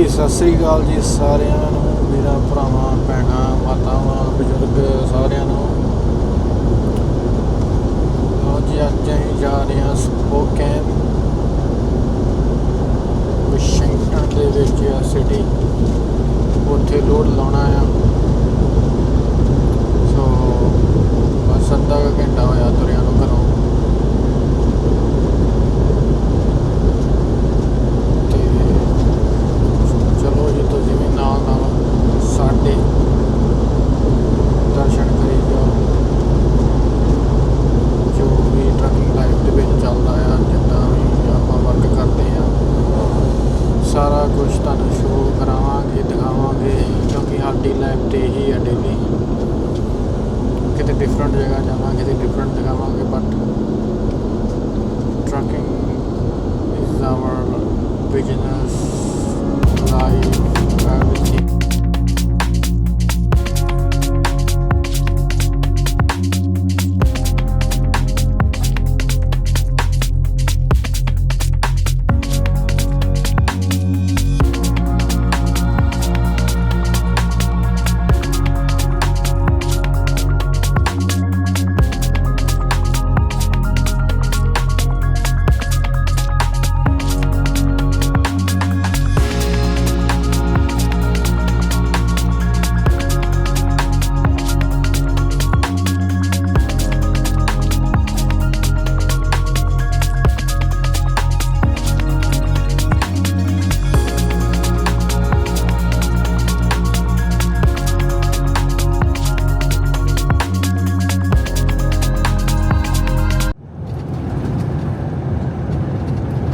ਸਤਿ ਸ੍ਰੀ ਅਕਾਲ ਜੀ ਸਾਰਿਆਂ ਨੂੰ, ਵੀਰਾਂ ਭਰਾਵਾਂ ਭੈਣਾਂ ਮਾਤਾਵਾਂ ਬਜ਼ੁਰਗ ਸਾਰਿਆਂ ਨੂੰ। ਲਓ ਜੀ, ਅੱਜ ਅਸੀਂ ਜਾ ਰਹੇ ਹਾਂ ਸਪੋਕੇਨ, ਵਾਸ਼ਿੰਗਟਨ ਦੇ ਵਿੱਚ ਆ ਸਿਟੀ। ਉੱਥੇ ਲੋਡ ਲਾਉਣਾ ਆ। ਸੋ ਬਸ ਅੱਧਾ ਕੁ ਘੰਟਾ ਹੋਇਆ ਤੁਰਿਆਂ ਨੂੰ ਘਰੋਂ। ਚਲੋ ਜੀ, ਤੁਸੀਂ ਵੀ ਨਾਲ ਨਾਲ ਸਾਡੇ ਦਰਸ਼ਨ ਕਰੀ ਜਾਓ। ਜੋ ਵੀ ਟਰੱਕਿੰਗ ਲਾਈਫ ਦੇ ਵਿੱਚ ਚੱਲਦਾ ਆ, ਜਿੱਦਾਂ ਵੀ ਆਪਾਂ ਵਰਕ ਕਰਦੇ ਹਾਂ, ਸਾਰਾ ਕੁਝ ਤੁਹਾਨੂੰ ਸ਼ੋਅ ਕਰਾਵਾਂਗੇ, ਦਿਖਾਵਾਂਗੇ, ਕਿਉਂਕਿ ਸਾਡੀ ਲਾਈਫ ਤੇ ਇਹੀ ਹੈ ਡੇਲੀ। ਕਿਤੇ ਡਿਫਰੈਂਟ ਜਗ੍ਹਾ ਜਾਵਾਂਗੇ, ਕਿਤੇ ਡਿਫਰੈਂਟ ਦਿਖਾਵਾਂਗੇ, but trucking is our business life everything.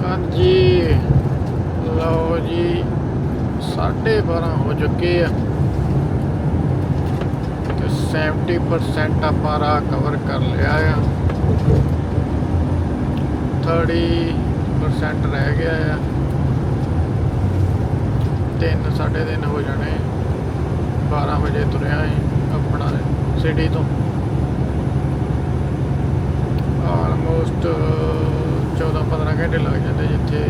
ਹਾਂਜੀ, ਲਓ ਜੀ, 12:30 ਹੋ ਚੁੱਕੇ ਆ ਤੇ 70% ਆਪਾਂ ਰਾਹ ਕਵਰ ਕਰ ਲਿਆ ਆ। 30% ਰਹਿ ਗਿਆ ਆ। 3-3:30 ਹੋ ਜਾਣੇ। 12 ਵਜੇ ਤੁਰਿਆ ਸੀ ਆਪਣਾ ਸਿਟੀ ਤੋਂ। ਆਲਮੋਸਟ 14-15 ਘੰਟੇ ਲੱਗ ਜਾਂਦੇ ਜਿੱਥੇ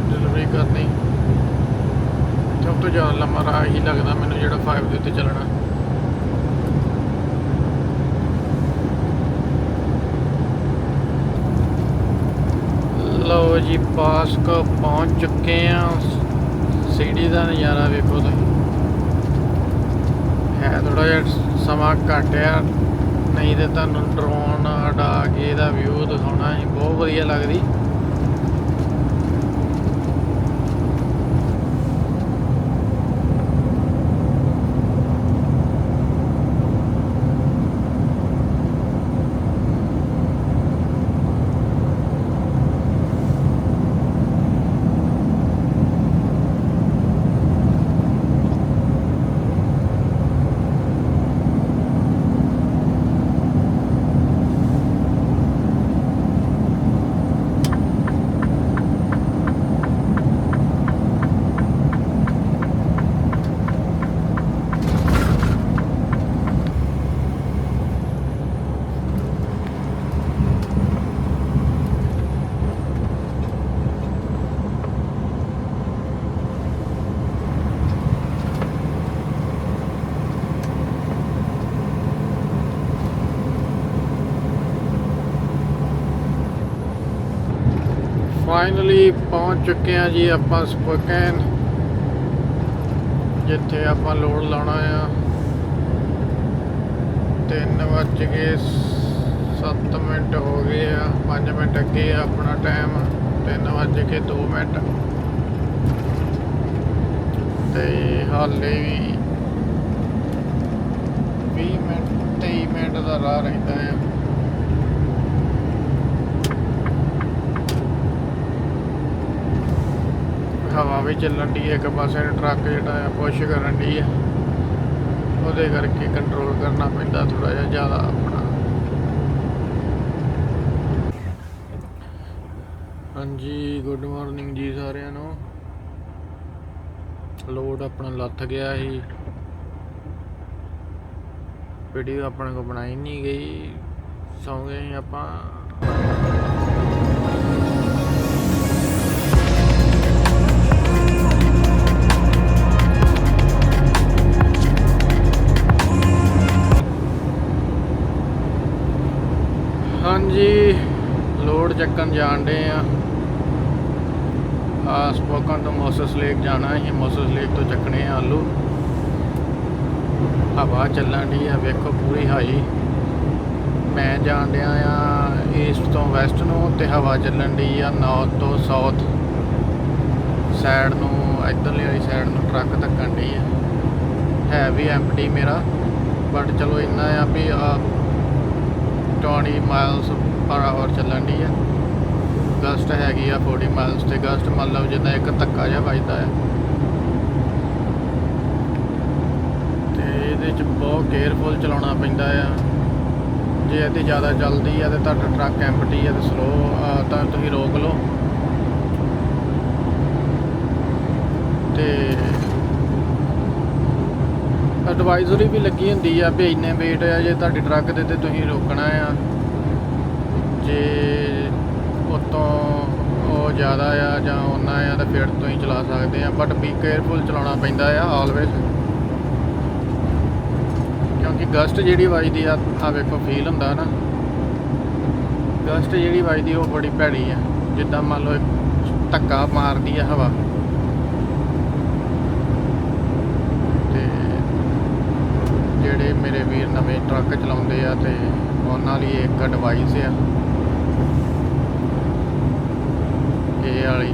ਡਿਲੀਵਰੀ ਕਰਨੀ। ਸਭ ਤੋਂ ਜ਼ਿਆਦਾ ਲੰਮਾ ਰਾਹ ਹੀ ਲੱਗਦਾ ਮੈਨੂੰ, ਜਿਹੜਾ 5 ਦੇ ਉੱਤੇ ਚੱਲਣਾ। ਲਓ ਜੀ, ਪਾਸਕੋ ਪਹੁੰਚ ਚੁੱਕੇ ਆ। ਸਿਟੀ ਦਾ ਨਜ਼ਾਰਾ ਵੇਖੋ ਤੁਸੀਂ। ਹੈ ਥੋੜ੍ਹਾ ਜਿਹਾ ਸਮਾਂ ਘੱਟ ਆ, ਨਹੀਂ ਤੇ ਤੁਹਾਨੂੰ ਡਰੋਨ ਉਡਾ ਕੇ ਇਹਦਾ ਵਿਊ ਦਿਖਾਉਣਾ ਸੀ। ਬਹੁਤ ਵਧੀਆ ਲੱਗਦੀ। ਫਾਈਨਲੀ ਪਹੁੰਚ ਚੁੱਕੇ ਹਾਂ ਜੀ ਆਪਾਂ ਸਪੋਕੇਨ, ਜਿੱਥੇ ਆਪਾਂ ਲੋਡ ਲਾਉਣਾ ਆ। 3:07 ਹੋ ਗਏ ਆ। 5 ਮਿੰਟ ਅੱਗੇ ਆ ਆਪਣਾ ਟਾਈਮ। 3:02 ਤੇ ਹਾਲੇ ਵੀ 23 ਮਿੰਟ ਦਾ ਰਾਹ ਰਹਿੰਦਾ ਆ। ਹਵਾ ਵੀ ਚੱਲਣ ਦੀ, ਇੱਕ ਪਾਸੇ ਟਰੱਕ ਜਿਹੜਾ ਆ ਪੁਸ਼ ਕਰਨ ਦੀ ਆ, ਉਹਦੇ ਕਰਕੇ ਕੰਟਰੋਲ ਕਰਨਾ ਪੈਂਦਾ ਥੋੜਾ ਜਿਹਾ ਜ਼ਿਆਦਾ ਆਪਣਾ। ਹਾਂਜੀ, ਗੁੱਡ ਮਾਰਨਿੰਗ ਜੀ ਸਾਰਿਆਂ ਨੂੰ। ਲੋਡ ਆਪਣਾ ਲੱਥ ਗਿਆ ਸੀ। ਵੀਡੀਓ ਆਪਣੇ ਕੋਲ ਬਣਾਈ ਨਹੀਂ ਗਈ, ਸੌਂ ਗਏ ਆਪਾਂ। ਚੱਕਣ ਜਾਣ ਡੇ ਆ। ਸਪੋਕਨ ਤੋਂ ਮੋਸਸ ਲੇਕ ਜਾਣਾ। ਅਸੀਂ ਮੋਸਸ ਲੇਕ ਤੋਂ ਚੱਕਣੇ ਆ ਆਲੂ। ਹਵਾ ਚੱਲਣ ਡਈ ਆ, ਵੇਖੋ ਪੂਰੀ ਹਾਈ। ਮੈਂ ਜਾਣ ਡਿਆ ਆ ਈਸਟ ਤੋਂ ਵੈਸਟ ਨੂੰ, ਤੇ ਹਵਾ ਚੱਲਣ ਡਈ ਆ ਨਾਰਥ ਤੋਂ ਸਾਊਥ ਸਾਈਡ ਨੂੰ। ਇੱਧਰਲੀ ਵਾਲੀ ਸਾਈਡ ਨੂੰ ਟਰੱਕ ਧੱਕਣ ਡਈ ਆ। ਹੈ ਵੀ ਐਮਟੀ ਮੇਰਾ, ਬਟ ਚਲੋ ਇੰਨਾ ਆ ਵੀ 20 ਮਾਈਲਸ ਪਰ ਆਵਰ ਚੱਲਣ ਡਈ ਆ। ਗਸਟ ਹੈਗੀ ਆ 40 ਮਾਈਲਸ, ਤੇ ਗਸਟ ਮਤਲਬ ਜਿੱਦਾਂ ਇੱਕ ਧੱਕਾ ਜਿਹਾ ਵੱਜਦਾ ਆ। ਤੇ ਇਹਦੇ 'ਚ ਬਹੁਤ ਕੇਅਰਫੁਲ ਚਲਾਉਣਾ ਪੈਂਦਾ ਆ। ਜੇ ਇਹਦੀ ਜ਼ਿਆਦਾ ਚੱਲਦੀ ਆ ਤੇ ਤੁਹਾਡਾ ਟਰੱਕ ਐਮਟੀ ਆ ਤੇ ਸਲੋ ਤਾਂ ਤੁਸੀਂ ਰੋਕ ਲਓ। ਤੇ ਐਡਵਾਈਜ਼ਰੀ ਵੀ ਲੱਗੀ ਹੁੰਦੀ ਆ ਵੀ ਇੰਨੇ ਵੇਟ ਆ ਜੇ ਤੁਹਾਡੀ ਟਰੱਕ ਦੇ ਤੇ ਤੁਸੀਂ ਰੋਕਣਾ ਆ। ਜੇ ਉਤੋਂ ਉਹ ਜ਼ਿਆਦਾ ਆ ਜਾਂ ਓਨਾ ਆ ਤਾਂ ਫਿਰ ਤੁਸੀਂ ਚਲਾ ਸਕਦੇ ਆ, ਬਟ ਬੀ ਕੇਅਰਫੁਲ ਚਲਾਉਣਾ ਪੈਂਦਾ ਆ ਆਲਵੇਜ਼, ਕਿਉਂਕਿ ਗਸਟ ਜਿਹੜੀ ਵੱਜਦੀ ਆ ਵੇਖੋ ਫੀਲ ਹੁੰਦਾ ਨਾ। ਗਸਟ ਜਿਹੜੀ ਵੱਜਦੀ ਉਹ ਬੜੀ ਭੈੜੀ ਆ, ਜਿੱਦਾਂ ਮੰਨ ਲਓ ਧੱਕਾ ਮਾਰਦੀ ਆ ਹਵਾ। ਤੇ ਜਿਹੜੇ ਮੇਰੇ ਵੀਰ ਨਵੇਂ ਟਰੱਕ ਚਲਾਉਂਦੇ ਆ ਤੇ ਉਹਨਾਂ ਲਈ ਇੱਕ ਐਡਵਾਈਸ ਆ ਇਹ ਵਾਲੀ।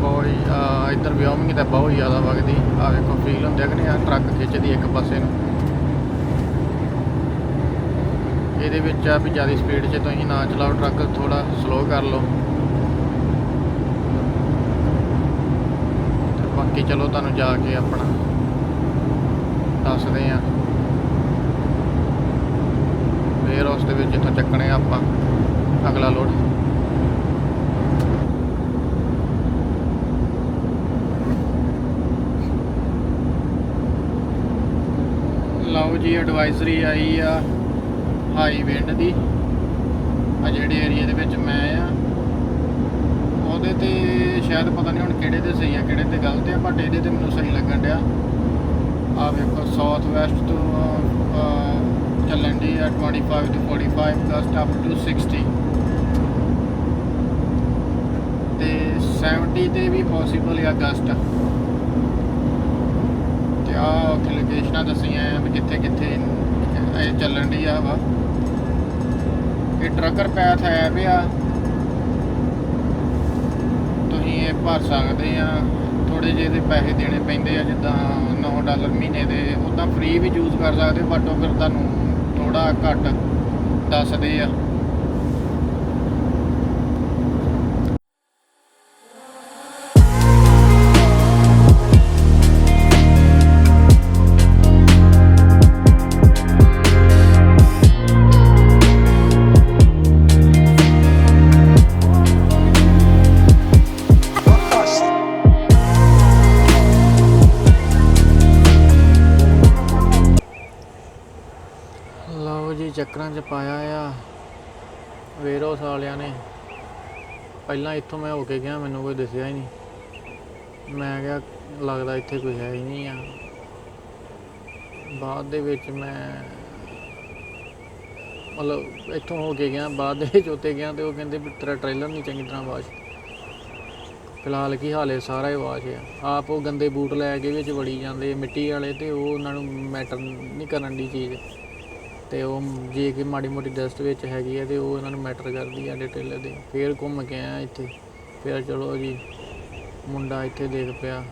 ਬਹੁਤ ਇੱਧਰ ਵਿਓਮਿੰਗ ਤਾਂ ਬਹੁਤ ਜ਼ਿਆਦਾ ਵਗਦੀ ਆ, ਵੇਖੋ ਫੀਲ ਹੁੰਦਾ ਕਿ ਨਹੀਂ ਆ ਟਰੱਕ ਖਿੱਚਦੀ ਇੱਕ ਪਾਸੇ ਨੂੰ। ਇਹਦੇ ਵਿੱਚ ਆ ਵੀ ਜ਼ਿਆਦਾ ਸਪੀਡ 'ਚ ਤੁਸੀਂ ਨਾ ਚਲਾਓ ਟਰੱਕ, ਥੋੜ੍ਹਾ ਸਲੋ ਕਰ ਲਓ। ਤੇ ਬਾਕੀ ਚਲੋ ਤੁਹਾਨੂੰ ਜਾ ਕੇ ਆਪਣਾ ਦੱਸਦੇ ਆ ਵੇਅਰ ਹਾਊਸ ਦੇ ਵਿੱਚ ਜਿੱਥੋਂ ਚੱਕਣੇ ਆਪਾਂ ਅਗਲਾ ਲੋਡ। ਲਓ ਜੀ, ਐਡਵਾਈਜ਼ਰੀ ਆਈ ਆ ਹਾਈ ਵਿੰਡ ਦੀ। ਆ ਜਿਹੜੇ ਏਰੀਏ ਦੇ ਵਿੱਚ ਮੈਂ ਆ ਉਹਦੇ ਤੇ ਸ਼ਾਇਦ ਪਤਾ ਨਹੀਂ ਹੁਣ ਕਿਹੜੇ ਤੇ ਸਹੀ ਆ ਕਿਹੜੇ ਤੇ ਗਲਤ ਆ, ਬਟ ਇਹਦੇ ਤੇ ਮੈਨੂੰ ਸਹੀ ਲੱਗਣ ਡਿਆ। ਆ ਵੇਖੋ ਸਾਊਥ ਵੈਸਟ ਤੋਂ ਚੱਲਣ ਦੀ ਆ 25 to 45 ਗਸਟ ਅਪ ਟੂ 60 ਤੇ 70 ਤੇ ਵੀ ਪੋਸੀਬਲ ਆ ਗਸਟ। ਤੇ ਆ ਉੱਥੇ ਲੋਕੇਸ਼ਨਾਂ ਦੱਸੀਆਂ ਆ ਵੀ ਕਿੱਥੇ ਕਿੱਥੇ ਇਹ ਚੱਲਣ ਦੀ ਆ ਵਾ। ਇਹ ਟਰੱਕਰ ਪੈਥ ਹੈ ਵੀ ਆ, ਤੁਸੀਂ ਇਹ ਭਰ ਸਕਦੇ ਆ। ਥੋੜ੍ਹੇ ਜਿਹੇ ਦੇ ਪੈਸੇ ਦੇਣੇ ਪੈਂਦੇ ਆ, ਜਿੱਦਾਂ $9 ਮਹੀਨੇ ਦੇ। ਉੱਦਾਂ ਫ੍ਰੀ ਵੀ ਯੂਜ਼ ਕਰ ਸਕਦੇ, ਬਟ ਉਹ ਫਿਰ ਤੁਹਾਨੂੰ ਥੋੜ੍ਹਾ ਘੱਟ ਦੱਸਦੇ ਆ। ਲਓ ਜੀ, ਚੱਕਰਾਂ 'ਚ ਪਾਇਆ ਆ ਵੇਅਰ ਹਾਊਸ ਵਾਲਿਆਂ ਨੇ। ਪਹਿਲਾਂ ਇੱਥੋਂ ਮੈਂ ਹੋ ਕੇ ਗਿਆ, ਮੈਨੂੰ ਕੋਈ ਦਿਸਿਆ ਹੀ ਨਹੀਂ। ਮੈਂ ਕਿਹਾ ਲੱਗਦਾ ਇੱਥੇ ਕੋਈ ਹੈ ਹੀ ਨਹੀਂ ਆ। ਬਾਅਦ ਦੇ ਵਿੱਚ ਮੈਂ ਮਤਲਬ ਇੱਥੋਂ ਹੋ ਕੇ ਗਿਆ, ਬਾਅਦ ਦੇ ਵਿੱਚ ਉੱਤੇ ਗਿਆ ਤੇ ਉਹ ਕਹਿੰਦੇ ਵੀ ਤੇਰਾ ਟ੍ਰੇਲਰ ਨਹੀਂ ਚੰਗੀ ਤਰ੍ਹਾਂ ਵਾਸ਼। ਫਿਲਹਾਲ ਕੀ ਹਾਲੇ ਸਾਰਾ ਹੀ ਵਾਸ਼ ਆ। ਆਪ ਉਹ ਗੰਦੇ ਬੂਟ ਲੈ ਕੇ ਵਿੱਚ ਵੜੀ ਜਾਂਦੇ ਮਿੱਟੀ ਵਾਲੇ, ਤੇ ਉਹ ਉਹਨਾਂ ਨੂੰ ਮੈਟਰ ਨਹੀਂ ਕਰਨ ਦੀ ਚੀਜ਼। ਤੇ ਉਹ ਜੇ ਕਿ ਮਾੜੀ ਮੋਟੀ ਡਸਟ ਵਿੱਚ ਹੈਗੀ ਹੈ ਤੇ ਉਹ ਇਹਨਾਂ ਨੂੰ ਮੈਟਰ ਕਰਦੀ ਆ ਟ੍ਰੇਲਰ ਦੇ। ਫਿਰ ਘੁੰਮ ਕੇ ਆਇਆ ਇੱਥੇ, ਫਿਰ ਚਲੋ ਜੀ ਮੁੰਡਾ ਇੱਥੇ ਦੇਖ ਪਿਆ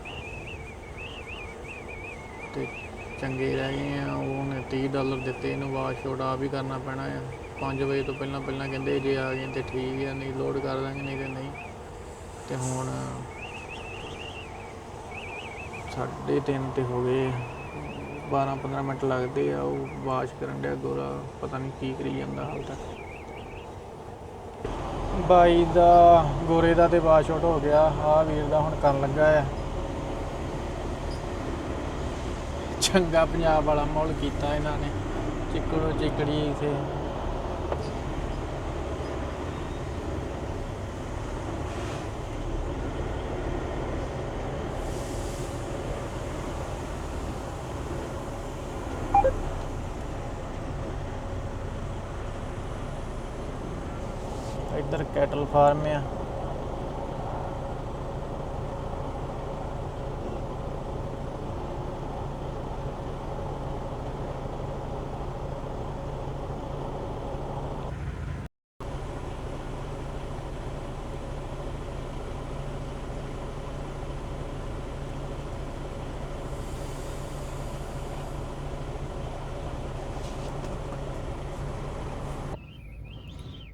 ਤੇ ਚੰਗੇ ਰਹਿ ਗਏ ਆ। ਉਹਨੇ $30 ਦਿੱਤੇ, ਇਹਨੂੰ ਵਾਸ਼ ਸ਼ੋਟ ਆਪ ਹੀ ਕਰਨਾ ਪੈਣਾ ਆ। 5 ਵਜੇ ਤੋਂ ਪਹਿਲਾਂ ਕਹਿੰਦੇ ਜੇ ਆ ਗਏ ਤੇ ਠੀਕ ਆ, ਨਹੀਂ ਲੋਡ ਕਰ ਦਾਂਗੇ, ਨਹੀਂ ਤੇ ਨਹੀਂ। ਤੇ ਹੁਣ 3:30 ਤੇ ਹੋ ਗਏ, 12-15 ਮਿੰਟ ਲੱਗਦੇ ਆ। ਉਹ ਵਾਸ਼ ਕਰਨ ਡਿਆ ਗੋਰਾ, ਪਤਾ ਨਹੀਂ ਕੀ ਕਰੀ ਜਾਂਦਾ ਹਾਲ ਤੱਕ। ਬਾਈ ਦਾ ਗੋਰੇ ਦਾ ਤੇ ਵਾਸ਼ ਆਊਟ ਹੋ ਗਿਆ। ਆਹ ਵੀਰ ਦਾ ਹੁਣ ਕਰਨ ਲੱਗਾ ਆ। ਚੰਗਾ ਪੰਜਾਬ ਵਾਲਾ ਮਾਹੌਲ ਕੀਤਾ ਇਹਨਾਂ ਨੇ, ਚਿੱਕੜੋ ਚਿੱਕੜੀ ਇੱਥੇ। ਇੱਧਰ ਕੈਟਲ ਫਾਰਮ ਆ।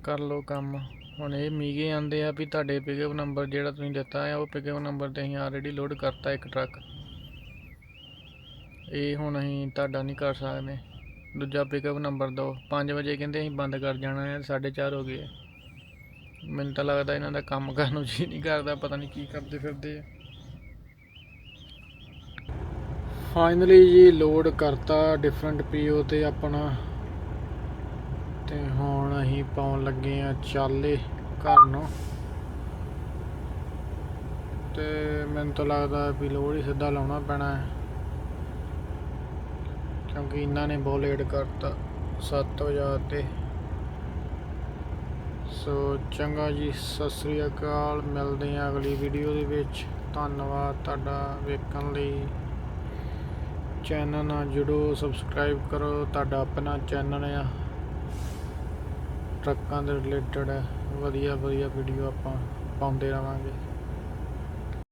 ਕਰ ਲਓ ਕੰਮ। ਹੁਣ ਇਹ ਮੀਗੇ ਆਂਦੇ ਆ ਵੀ ਤੁਹਾਡੇ ਪਿਕਅਪ ਨੰਬਰ ਜਿਹੜਾ ਤੁਸੀਂ ਦਿੱਤਾ ਆ ਉਹ ਪਿਕਅਪ ਨੰਬਰ ਤੇ ਅਸੀਂ ਆਲਰੇਡੀ ਲੋਡ ਕਰਤਾ ਇੱਕ ਟਰੱਕ। ਇਹ ਹੁਣ ਅਸੀਂ ਤੁਹਾਡਾ ਨਹੀਂ ਕਰ ਸਕਦੇ, ਦੂਜਾ ਪਿਕਅਪ ਨੰਬਰ ਦਿਓ। 5 ਵਜੇ ਕਹਿੰਦੇ ਅਸੀਂ ਬੰਦ ਕਰ ਜਾਣਾ ਹੈ, 4:30 ਹੋ ਗਏ। ਮੈਨੂੰ ਤਾਂ ਲੱਗਦਾ ਇਹਨਾਂ ਦਾ ਕੰਮ ਕਰਨ ਨੂੰ ਜੀ ਨਹੀਂ ਕਰਦਾ, ਪਤਾ ਨਹੀਂ ਕੀ ਕਰਦੇ ਫਿਰਦੇ ਆ। ਫਾਈਨਲੀ ਜੀ ਲੋਡ ਕਰਤਾ ਡਿਫਰੈਂਟ ਪੀਓ ਤੇ ਆਪਣਾ, ਤੇ ਹੁਣ ਅਸੀਂ ਪਾਉਣ ਲੱਗੇ ਆ ਚਾਲੇ ਘਰ ਨੂੰ। ਤੇ ਮੈਨੂੰ ਤਾਂ ਲੱਗਦਾ ਵੀ ਲੋਡ ਹੀ ਸਿੱਧਾ ਲਾਉਣਾ ਪੈਣਾ ਹੈ, ਕਿਉਂਕਿ ਇਹਨਾਂ ਨੇ ਬਹੁਤ ਲੇਟ ਕਰਤਾ 7,000 ਤੇ। ਸੋ ਚੰਗਾ ਜੀ, ਸਤਿ ਸ੍ਰੀ ਅਕਾਲ। ਮਿਲਦੇ ਹਾਂ ਅਗਲੀ ਵੀਡੀਓ ਦੇ ਵਿੱਚ। ਧੰਨਵਾਦ ਤੁਹਾਡਾ ਵੇਖਣ ਲਈ। ਚੈਨਲ ਨਾਲ ਜੁੜੋ, ਸਬਸਕ੍ਰਾਈਬ ਕਰੋ। ਤੁਹਾਡਾ ਆਪਣਾ ਚੈਨਲ ਆ, ਟਰੱਕਾਂ ਦੇ ਰਿਲੇਟਡ ਹੈ। ਵਧੀਆ ਵਧੀਆ ਵੀਡੀਓ ਆਪਾਂ ਪਾਉਂਦੇ ਰਹਾਂਗੇ।